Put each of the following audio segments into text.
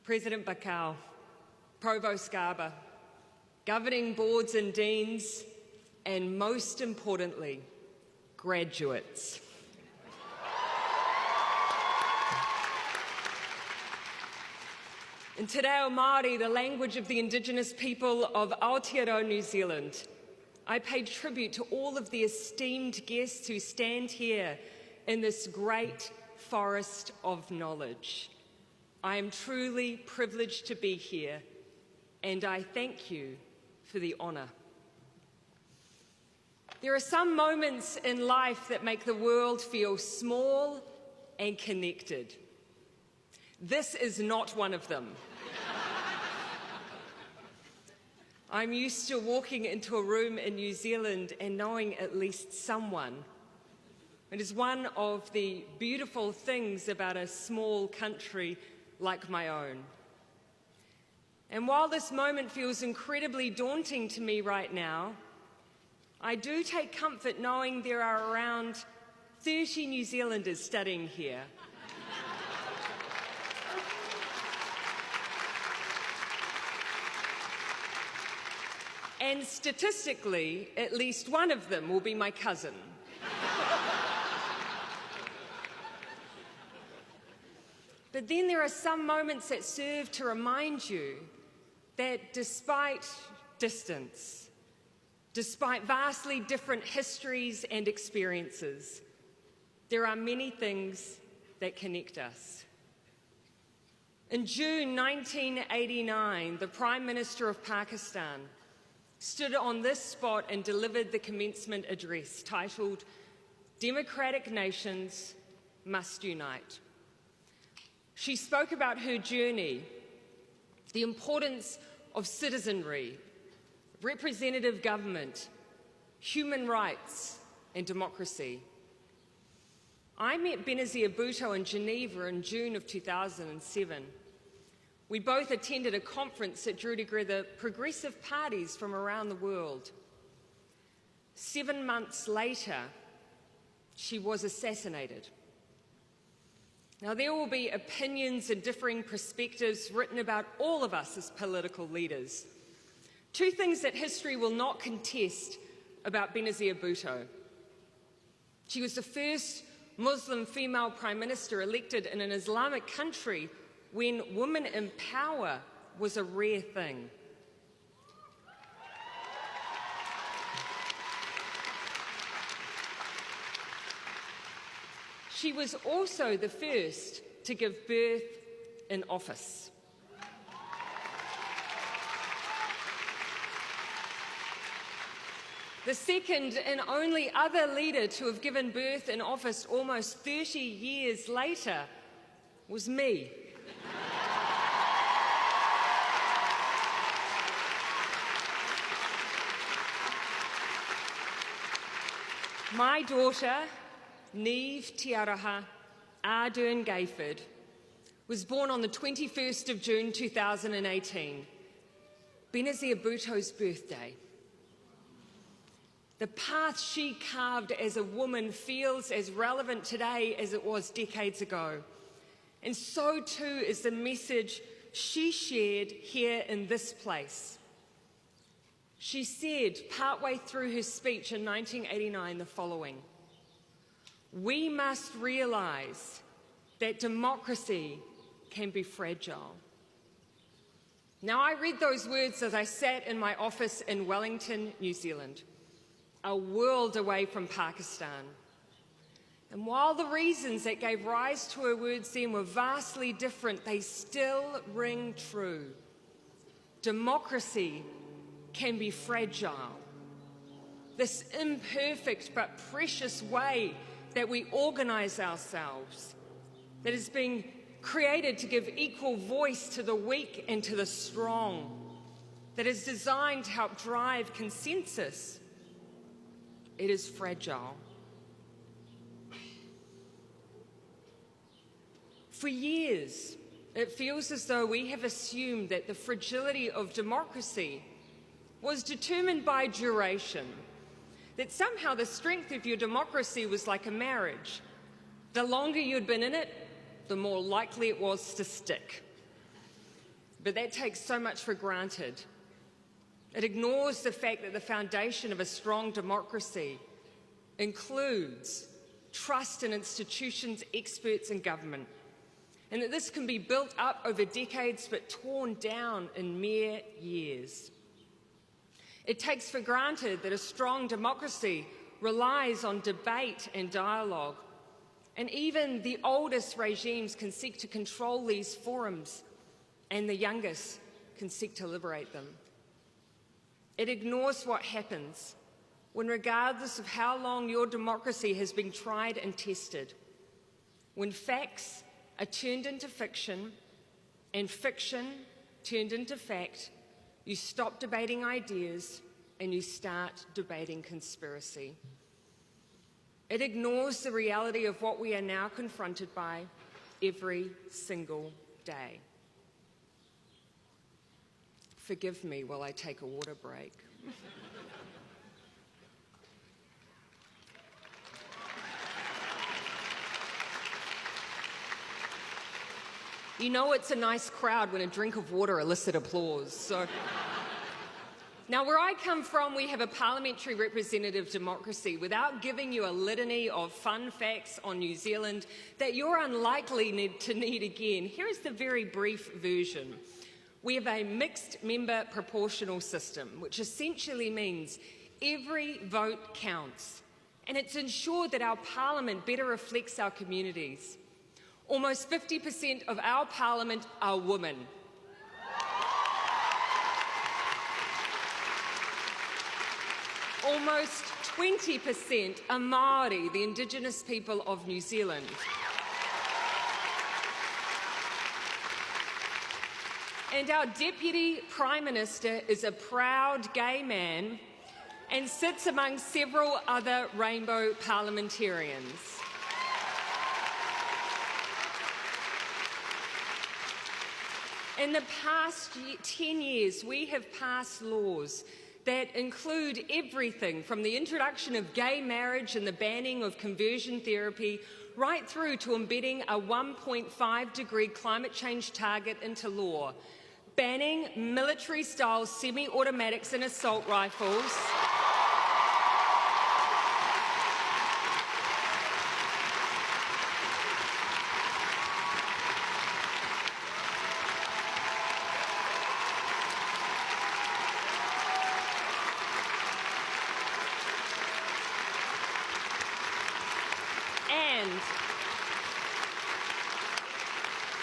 President Bakau, Provost Garber, governing boards and deans, and most importantly, graduates. In Te Reo Māori, the language of the Indigenous people of Aotearoa, New Zealand, I pay tribute to all of the esteemed guests who stand here in this great forest of knowledge. I am truly privileged to be here, and I thank you for the honour. There are some moments in life that make the world feel small and connected. This is not one of them. I'm used to walking into a room in New Zealand and knowing at least someone. It is one of the beautiful things about a small country like my own. And while this moment feels incredibly daunting to me right now, I do take comfort knowing there are around 30 New Zealanders studying here. And statistically, at least one of them will be my cousin. But then there are some moments that serve to remind you that despite distance, despite vastly different histories and experiences, there are many things that connect us. In June 1989, the Prime Minister of Pakistan stood on this spot and delivered the commencement address titled, "Democratic Nations Must Unite." She spoke about her journey, the importance of citizenry, representative government, human rights, and democracy. I met Benazir Bhutto in Geneva in June of 2007. We both attended a conference that drew together progressive parties from around the world. 7 months later, she was assassinated. Now, there will be opinions and differing perspectives written about all of us as political leaders. Two things that history will not contest about Benazir Bhutto. She was the first Muslim female Prime Minister elected in an Islamic country when women in power was a rare thing. She was also the first to give birth in office. The second and only other leader to have given birth in office almost 30 years later was me. My daughter, Neve Tiaraha Ardern Gayford, was born on the 21st of June 2018, Benazir Bhutto's birthday. The path she carved as a woman feels as relevant today as it was decades ago. And so too is the message she shared here in this place. She said, partway through her speech in 1989, the following: "We must realise that democracy can be fragile." Now, I read those words as I sat in my office in Wellington, New Zealand, a world away from Pakistan. And while the reasons that gave rise to her words then were vastly different, they still ring true. Democracy can be fragile. This imperfect but precious way that we organise ourselves, that is being created to give equal voice to the weak and to the strong, that is designed to help drive consensus, it is fragile. For years, it feels as though we have assumed that the fragility of democracy was determined by duration, that somehow the strength of your democracy was like a marriage. The longer you'd been in it, the more likely it was to stick. but that takes so much for granted. It ignores the fact that the foundation of a strong democracy includes trust in institutions, experts and government, and that this can be built up over decades but torn down in mere years. It takes for granted that a strong democracy relies on debate and dialogue, and even the oldest regimes can seek to control these forums, and the youngest can seek to liberate them. It ignores what happens when, regardless of how long your democracy has been tried and tested, when facts are turned into fiction and fiction turned into fact, you stop debating ideas and you start debating conspiracy. It ignores the reality of what we are now confronted by every single day. Forgive me while I take a water break. You know it's a nice crowd when a drink of water elicits applause. So. Now, where I come from, we have a parliamentary representative democracy. Without giving you a litany of fun facts on New Zealand that you're unlikely to need again, here is the very brief version. We have a mixed member proportional system, which essentially means every vote counts, and it's ensured that our parliament better reflects our communities. Almost 50% of our parliament are women. Almost 20% are Māori, the Indigenous people of New Zealand. And our Deputy Prime Minister is a proud gay man and sits among several other rainbow parliamentarians. In the past 10 years, we have passed laws that include everything from the introduction of gay marriage and the banning of conversion therapy, right through to embedding a 1.5-degree climate change target into law, banning military-style semi-automatics and assault rifles,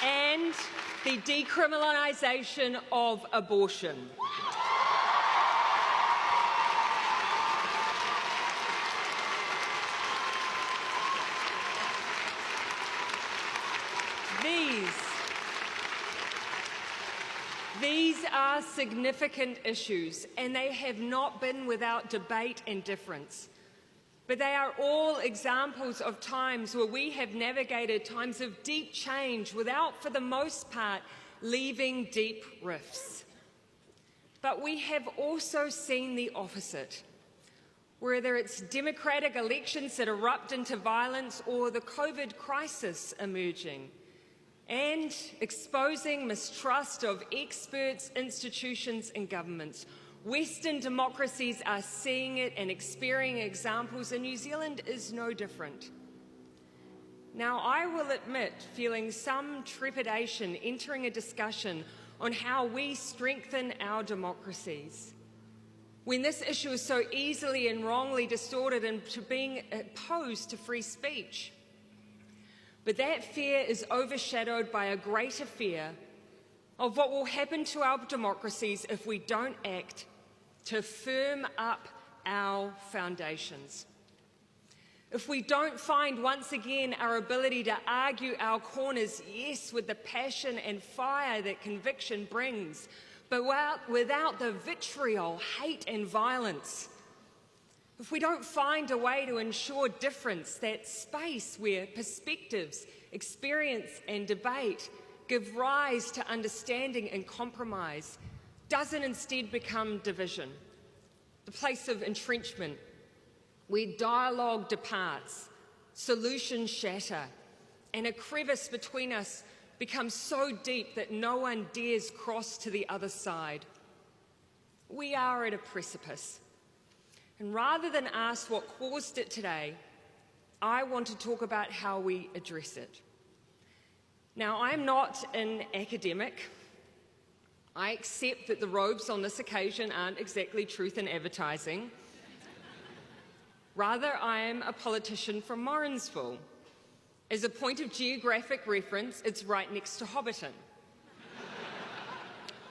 and the decriminalisation of abortion. These are significant issues, and they have not been without debate and difference. But they are all examples of times where we have navigated times of deep change without, for the most part, leaving deep rifts. But we have also seen the opposite, whether it's democratic elections that erupt into violence or the COVID crisis emerging, and exposing mistrust of experts, institutions and governments. Western democracies are seeing it and experiencing examples, and New Zealand is no different. Now, I will admit feeling some trepidation entering a discussion on how we strengthen our democracies, when this issue is so easily and wrongly distorted into being opposed to free speech. But that fear is overshadowed by a greater fear of what will happen to our democracies if we don't act to firm up our foundations. If we don't find once again our ability to argue our corners, yes, with the passion and fire that conviction brings, but without the vitriol, hate and violence. If we don't find a way to ensure difference, that space where perspectives, experience and debate give rise to understanding and compromise, doesn't instead become division, the place of entrenchment, where dialogue departs, solutions shatter, and a crevice between us become so deep that no one dares cross to the other side. We are at a precipice. And rather than ask what caused it today, I want to talk about how we address it. Now, I'm not an academic. I accept that the robes on this occasion aren't exactly truth in advertising. Rather, I am a politician from Morrinsville. As a point of geographic reference, it's right next to Hobbiton.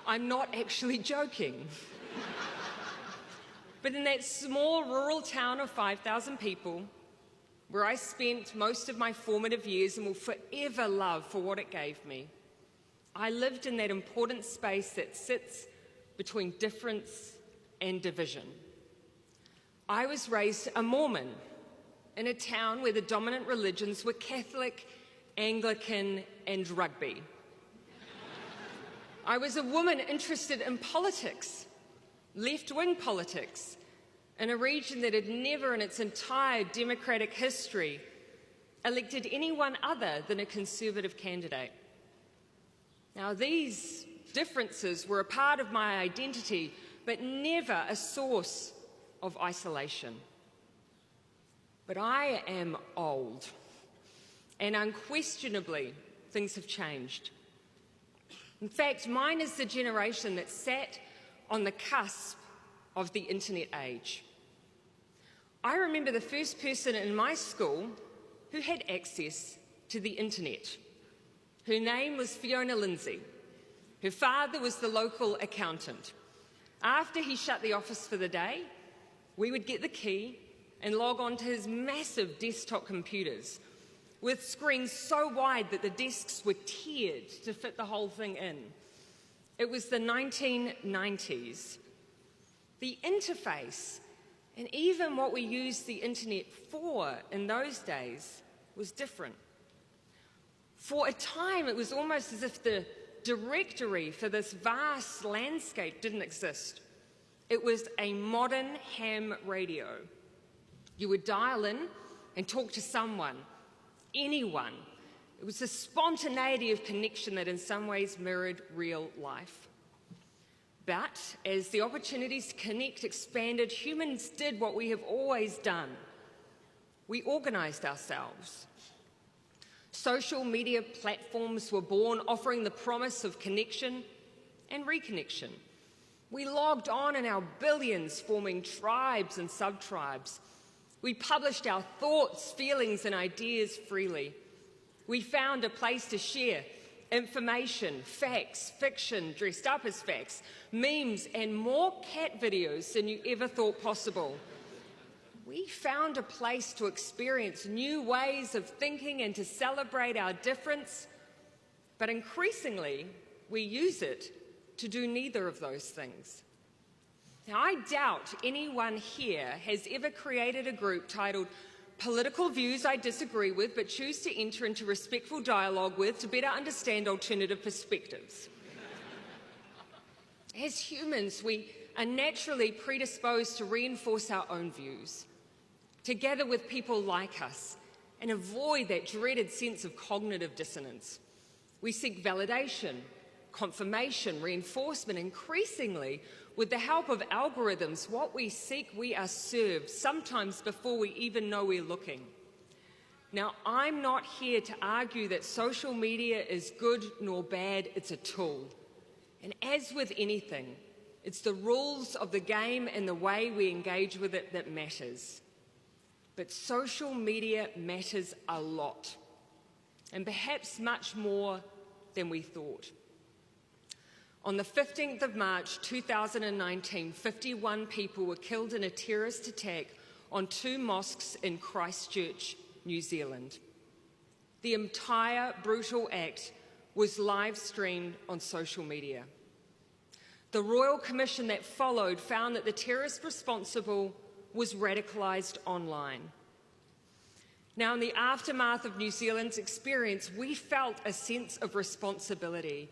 I'm not actually joking. But in that small rural town of 5,000 people, where I spent most of my formative years and will forever love for what it gave me, I lived in that important space that sits between difference and division. I was raised a Mormon in a town where the dominant religions were Catholic, Anglican, and rugby. I was a woman interested in politics, left-wing politics, in a region that had never in its entire democratic history elected anyone other than a conservative candidate. Now, these differences were a part of my identity, but never a source of isolation. But I am old, and unquestionably, things have changed. In fact, mine is the generation that sat on the cusp of the internet age. I remember the first person in my school who had access to the internet. Her name was Fiona Lindsay. Her father was the local accountant. After he shut the office for the day, we would get the key and log on to his massive desktop computers with screens so wide that the desks were tiered to fit the whole thing in. It was the 1990s. The interface, and even what we used the internet for in those days, was different. For a time, it was almost as if the directory for this vast landscape didn't exist. It was a modern ham radio. You would dial in and talk to someone, anyone. It was the spontaneity of connection that in some ways mirrored real life. But as the opportunities to connect expanded, humans did what we have always done. We organized ourselves. Social media platforms were born, offering the promise of connection and reconnection. We logged on in our billions, forming tribes and sub-tribes. We published our thoughts, feelings, and ideas freely. We found a place to share information, facts, fiction dressed up as facts, memes, and more cat videos than you ever thought possible. We found a place to experience new ways of thinking and to celebrate our difference, but increasingly, we use it to do neither of those things. Now, I doubt anyone here has ever created a group titled Political Views I Disagree With but Choose to Enter into Respectful Dialogue With to Better Understand Alternative Perspectives. As humans, we are naturally predisposed to reinforce our own views, together with people like us, and avoid that dreaded sense of cognitive dissonance. We seek validation, confirmation, reinforcement. Increasingly, with the help of algorithms, what we seek, we are served, sometimes before we even know we're looking. Now, I'm not here to argue that social media is good nor bad, it's a tool. And as with anything, it's the rules of the game and the way we engage with it that matters. But social media matters a lot, and perhaps much more than we thought. On the 15th of March 2019, 51 people were killed in a terrorist attack on 2 mosques in Christchurch, New Zealand. The entire brutal act was live streamed on social media. The Royal Commission that followed found that the terrorist responsible was radicalised online. Now, in the aftermath of New Zealand's experience, we felt a sense of responsibility.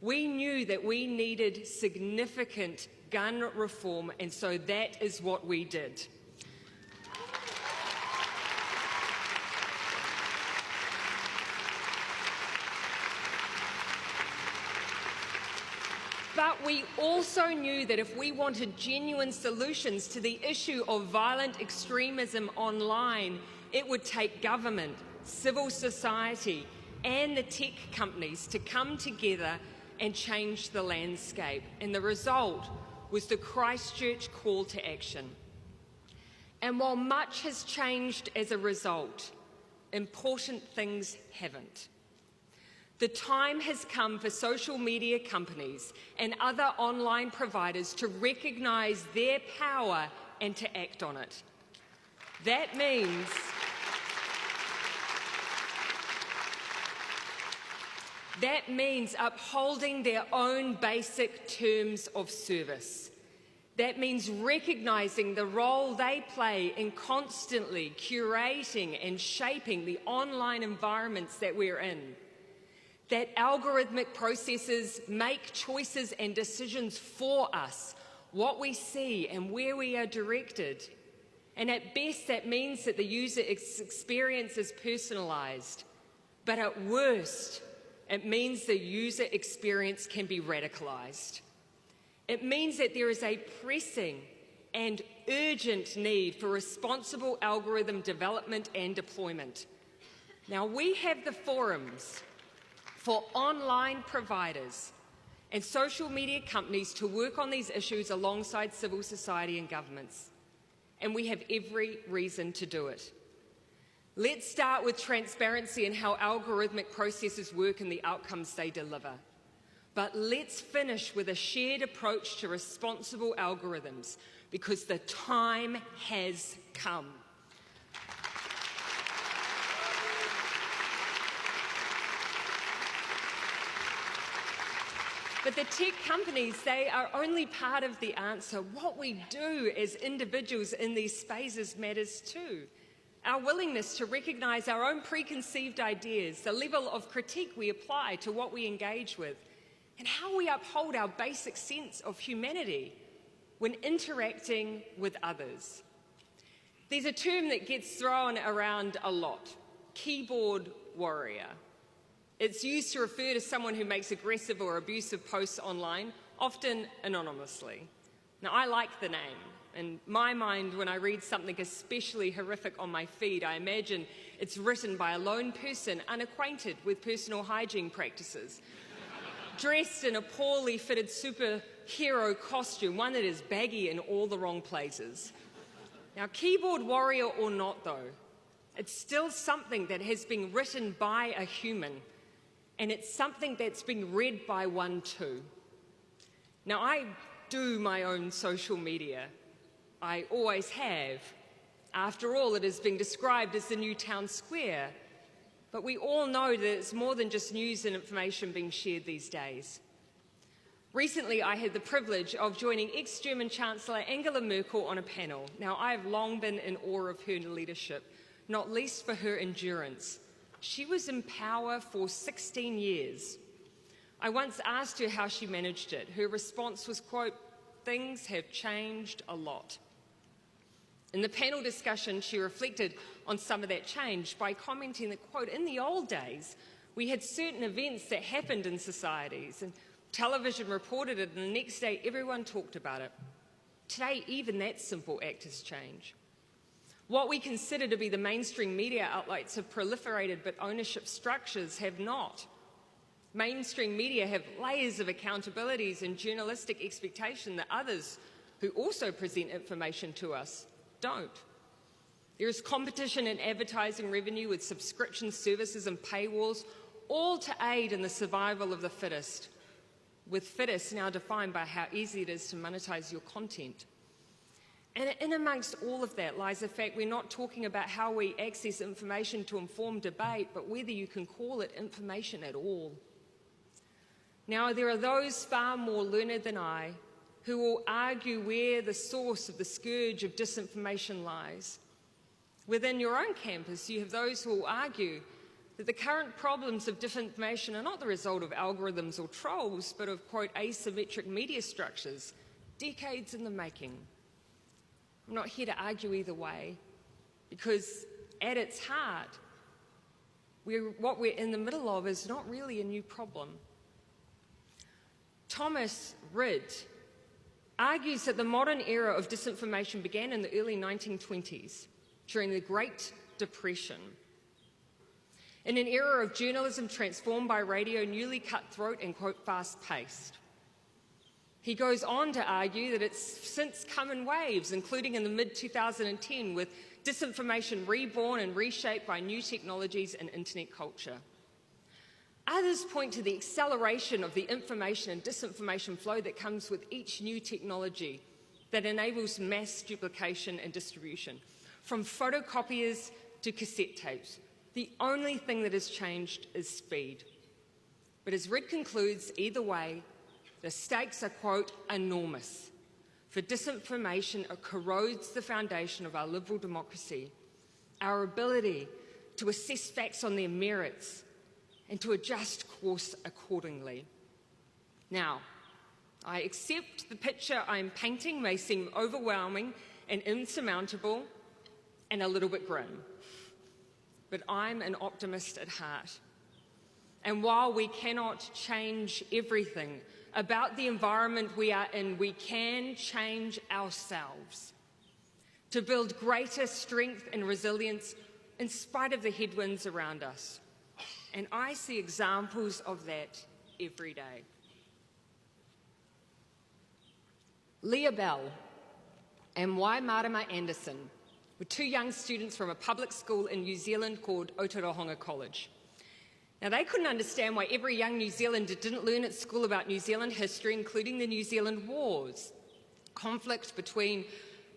We knew that we needed significant gun reform, and so that is what we did. But we also knew that if we wanted genuine solutions to the issue of violent extremism online, it would take government, civil society, and the tech companies to come together and change the landscape. And the result was the Christchurch call to action. And while much has changed as a result, important things haven't. The time has come for social media companies and other online providers to recognise their power and to act on it. That means upholding their own basic terms of service. That means recognising the role they play in constantly curating and shaping the online environments that we're in. That algorithmic processes make choices and decisions for us, what we see and where we are directed. And at best, that means that the user experience is personalised. But at worst, it means the user experience can be radicalised. It means that there is a pressing and urgent need for responsible algorithm development and deployment. Now, we have the forums for online providers and social media companies to work on these issues alongside civil society and governments. And we have every reason to do it. Let's start with transparency in how algorithmic processes work and the outcomes they deliver. But let's finish with a shared approach to responsible algorithms, because the time has come. But the tech companies, they are only part of the answer. What we do as individuals in these spaces matters too. Our willingness to recognise our own preconceived ideas, the level of critique we apply to what we engage with, and how we uphold our basic sense of humanity when interacting with others. There's a term that gets thrown around a lot: keyboard warrior. It's used to refer to someone who makes aggressive or abusive posts online, often anonymously. Now, I like the name. In my mind, when I read something especially horrific on my feed, I imagine it's written by a lone person unacquainted with personal hygiene practices, dressed in a poorly fitted superhero costume, one that is baggy in all the wrong places. Now, keyboard warrior or not, though, it's still something that has been written by a human, and it's something that's been read by one too. Now, I do my own social media. I always have. After all, it is being described as the new town square. But we all know that it's more than just news and information being shared these days. Recently, I had the privilege of joining ex-German Chancellor Angela Merkel on a panel. Now, I have long been in awe of her leadership, not least for her endurance. She was in power for 16 years. I once asked her how she managed it. Her response was, quote, "Things have changed a lot." In the panel discussion, she reflected on some of that change by commenting that, quote, "In the old days, we had certain events that happened in societies, and television reported it, and the next day everyone talked about it. Today, even that simple act has changed. What we consider to be the mainstream media outlets have proliferated, but ownership structures have not. Mainstream media have layers of accountabilities and journalistic expectation that others who also present information to us don't. There is competition in advertising revenue with subscription services and paywalls, all to aid in the survival of the fittest, with fittest now defined by how easy it is to monetize your content. And in amongst all of that lies the fact we're not talking about how we access information to inform debate, but whether you can call it information at all. Now, there are those far more learned than I who will argue where the source of the scourge of disinformation lies. Within your own campus, you have those who will argue that the current problems of disinformation are not the result of algorithms or trolls, but of, quote, asymmetric media structures, decades in the making. I'm not here to argue either way, because at its heart, what we're in the middle of is not really a new problem. Thomas Rid argues that the modern era of disinformation began in the early 1920s, during the Great Depression. In an era of journalism transformed by radio, newly cutthroat and, quote, fast-paced. He goes on to argue that it's since come in waves, including in the mid-2010, with disinformation reborn and reshaped by new technologies and internet culture. Others point to the acceleration of the information and disinformation flow that comes with each new technology that enables mass duplication and distribution, from photocopiers to cassette tapes. The only thing that has changed is speed. But as Rid concludes, either way, the stakes are, quote, enormous. For disinformation corrodes the foundation of our liberal democracy, our ability to assess facts on their merits and to adjust course accordingly. Now, I accept the picture I'm painting may seem overwhelming and insurmountable and a little bit grim. But I'm an optimist at heart. And while we cannot change everything about the environment we are in, we can change ourselves to build greater strength and resilience in spite of the headwinds around us. And I see examples of that every day. Leah Bell and Waimarama Anderson were two young students from a public school in New Zealand called Otorohanga College. Now, they couldn't understand why every young New Zealander didn't learn at school about New Zealand history, including the New Zealand Wars, conflict between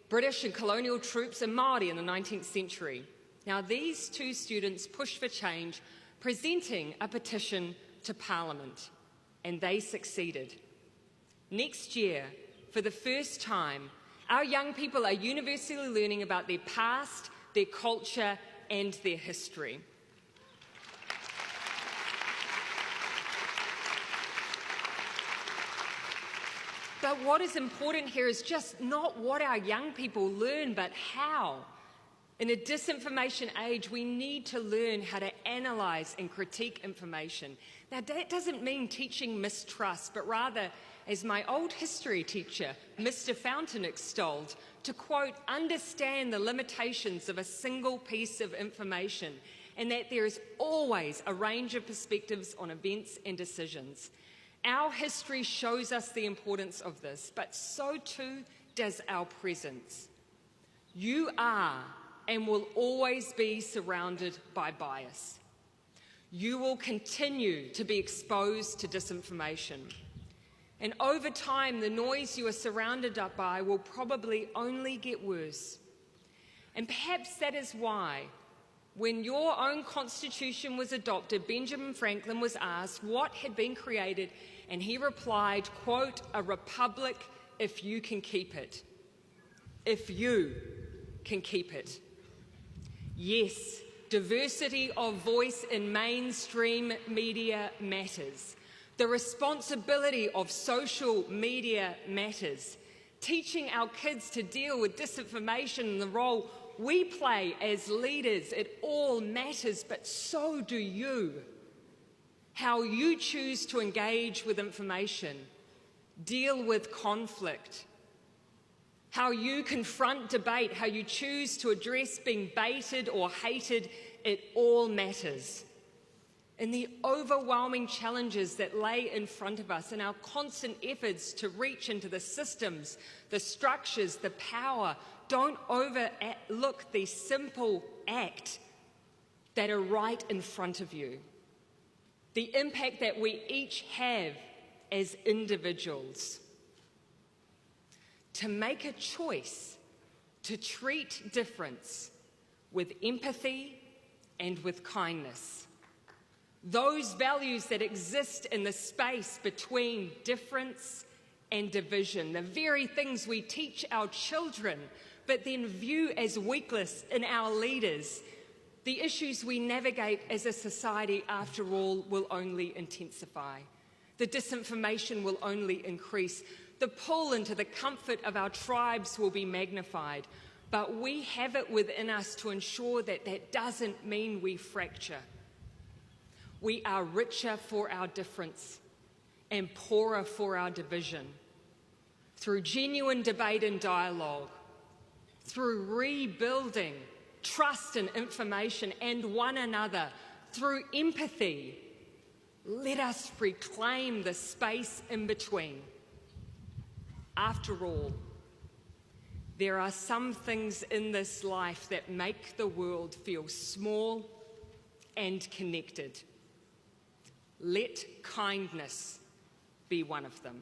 British and colonial troops and Māori in the 19th century. Now, these two students pushed for change, presenting a petition to Parliament, and they succeeded. Next year, for the first time, our young people are universally learning about their past, their culture, and their history. But what is important here is just not what our young people learn, but how. In a disinformation age, we need to learn how to analyse and critique information. Now, that doesn't mean teaching mistrust, but rather, as my old history teacher, Mr. Fountain, extolled, to, quote, understand the limitations of a single piece of information and that there is always a range of perspectives on events and decisions. Our history shows us the importance of this, but so too does our present. You are and will always be surrounded by bias. You will continue to be exposed to disinformation. And over time, the noise you are surrounded by will probably only get worse. And perhaps that is why, when your own constitution was adopted, Benjamin Franklin was asked what had been created, and he replied, quote, a republic if you can keep it. If you can keep it. Yes, diversity of voice in mainstream media matters. The responsibility of social media matters. Teaching our kids to deal with disinformation and the role we play as leaders, it all matters, but so do you. How you choose to engage with information, deal with conflict, how you confront debate, how you choose to address being baited or hated, it all matters. In the overwhelming challenges that lay in front of us and our constant efforts to reach into the systems, the structures, the power, don't overlook the simple act that are right in front of you. The impact that we each have as individuals. To make a choice to treat difference with empathy and with kindness. Those values that exist in the space between difference and division, the very things we teach our children, but then view as weakness in our leaders. The issues we navigate as a society, after all, will only intensify. The disinformation will only increase. The pull into the comfort of our tribes will be magnified. But we have it within us to ensure that that doesn't mean we fracture. We are richer for our difference. and poorer for our division. Through genuine debate and dialogue, through rebuilding trust and information and one another, through empathy, let us reclaim the space in between. After all, there are some things in this life that make the world feel small and connected. Let kindness be one of them.